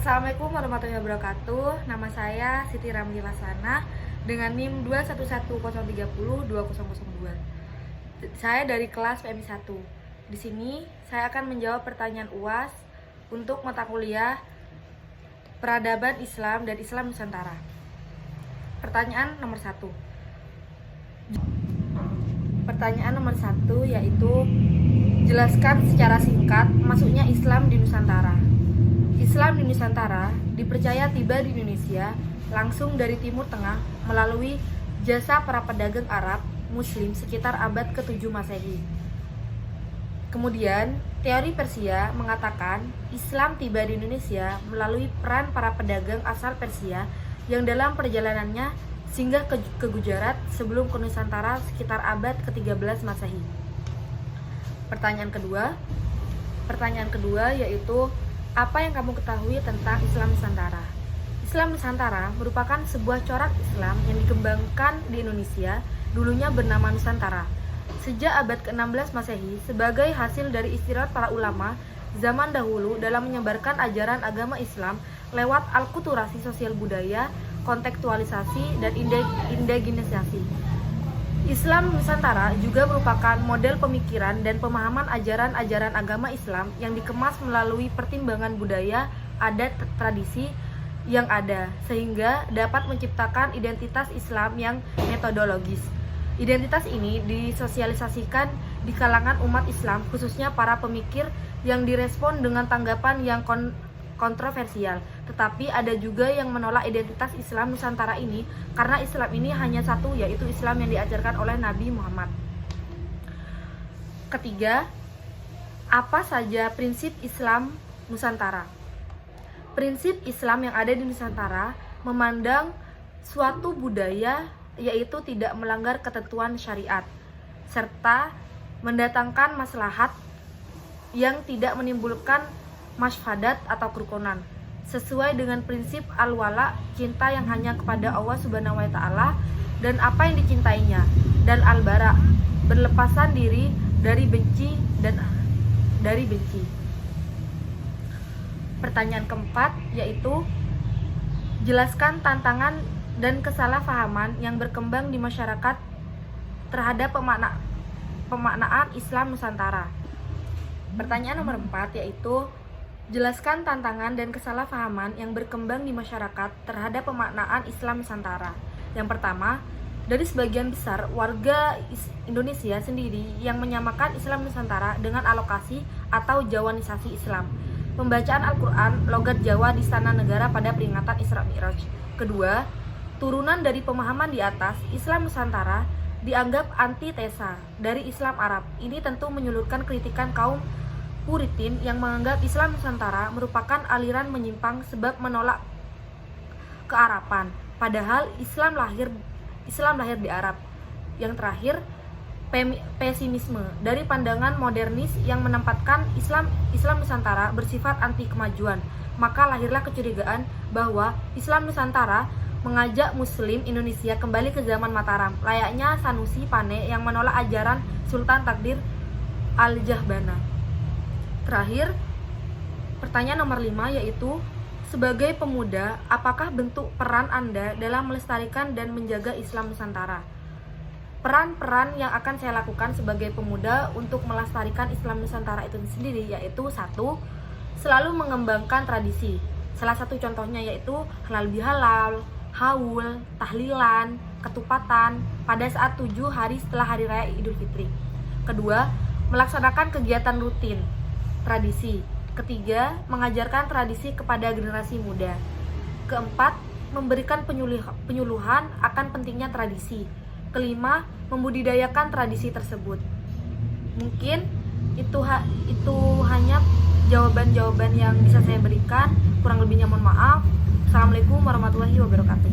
Assalamualaikum warahmatullahi wabarakatuh. Nama saya Siti Ramli Lasana dengan NIM 21110302002. Saya dari kelas PMI 1. Di sini saya akan menjawab pertanyaan UAS untuk mata kuliah Peradaban Islam dan Islam Nusantara. Pertanyaan nomor 1. Pertanyaan nomor 1 yaitu jelaskan secara singkat masuknya Islam di Nusantara. Islam di Nusantara dipercaya tiba di Indonesia langsung dari Timur Tengah melalui jasa para pedagang Arab Muslim sekitar abad ke-7 Masehi. Kemudian, teori Persia mengatakan Islam tiba di Indonesia melalui peran para pedagang asal Persia yang dalam perjalanannya singgah ke Gujarat sebelum ke Nusantara sekitar abad ke-13 Masehi. Pertanyaan kedua yaitu apa yang kamu ketahui tentang Islam Nusantara? Islam Nusantara merupakan sebuah corak Islam yang dikembangkan di Indonesia, dulunya bernama Nusantara, sejak abad ke-16 Masehi sebagai hasil dari istirahat para ulama zaman dahulu dalam menyebarkan ajaran agama Islam lewat alkulturasi sosial budaya, kontekstualisasi, dan indigenisasi. Islam Nusantara juga merupakan model pemikiran dan pemahaman ajaran-ajaran agama Islam yang dikemas melalui pertimbangan budaya, adat, tradisi yang ada, sehingga dapat menciptakan identitas Islam yang metodologis. Identitas ini disosialisasikan di kalangan umat Islam, khususnya para pemikir yang direspon dengan tanggapan yang kontroversial. Tetapi ada juga yang menolak identitas Islam Nusantara ini karena Islam ini hanya satu, yaitu Islam yang diajarkan oleh Nabi Muhammad. Ketiga, apa saja prinsip Islam Nusantara? Prinsip Islam yang ada di Nusantara memandang suatu budaya yaitu tidak melanggar ketentuan syariat serta mendatangkan maslahat yang tidak menimbulkan masfadat atau kerukunan, sesuai dengan prinsip al-wala, cinta yang hanya kepada Allah Subhanahu wa taala dan apa yang dicintainya, dan al-bara, berlepasan diri dari benci dan dari benci. Pertanyaan keempat yaitu jelaskan tantangan dan kesalahpahaman yang berkembang di masyarakat terhadap pemaknaan Islam Nusantara. Pertanyaan nomor 4 yaitu jelaskan tantangan dan kesalahpahaman yang berkembang di masyarakat terhadap pemaknaan Islam Nusantara. Yang pertama, dari sebagian besar warga Indonesia sendiri yang menyamakan Islam Nusantara dengan alokasi atau jawanisasi Islam, pembacaan Al-Quran logat Jawa di Istana Negara pada peringatan Isra Mi'raj. Kedua, turunan dari pemahaman di atas, Islam Nusantara dianggap antitesa dari Islam Arab. Ini tentu menyulurkan kritikan kaum Puritan yang menganggap Islam Nusantara merupakan aliran menyimpang sebab menolak kearapan, padahal Islam lahir di Arab. Yang terakhir, pesimisme dari pandangan modernis yang menempatkan Islam Nusantara bersifat anti kemajuan. Maka lahirlah kecurigaan bahwa Islam Nusantara mengajak Muslim Indonesia kembali ke zaman Mataram, layaknya Sanusi Pane yang menolak ajaran Sultan Takdir Al-Jahbana. Terakhir, pertanyaan nomor 5 yaitu sebagai pemuda, apakah bentuk peran Anda dalam melestarikan dan menjaga Islam Nusantara? Peran-peran yang akan saya lakukan sebagai pemuda untuk melestarikan Islam Nusantara itu sendiri yaitu 1. Selalu mengembangkan tradisi. Salah satu contohnya yaitu halal bihalal, haul, tahlilan, ketupatan pada saat 7 hari setelah Hari Raya Idul Fitri. Kedua, melaksanakan kegiatan rutin tradisi. Ketiga, mengajarkan tradisi kepada generasi muda. Keempat, memberikan penyuluhan akan pentingnya tradisi. Kelima, membudidayakan tradisi tersebut. Mungkin itu hanya jawaban-jawaban yang bisa saya berikan. Kurang lebihnya mohon maaf. Assalamualaikum warahmatullahi wabarakatuh.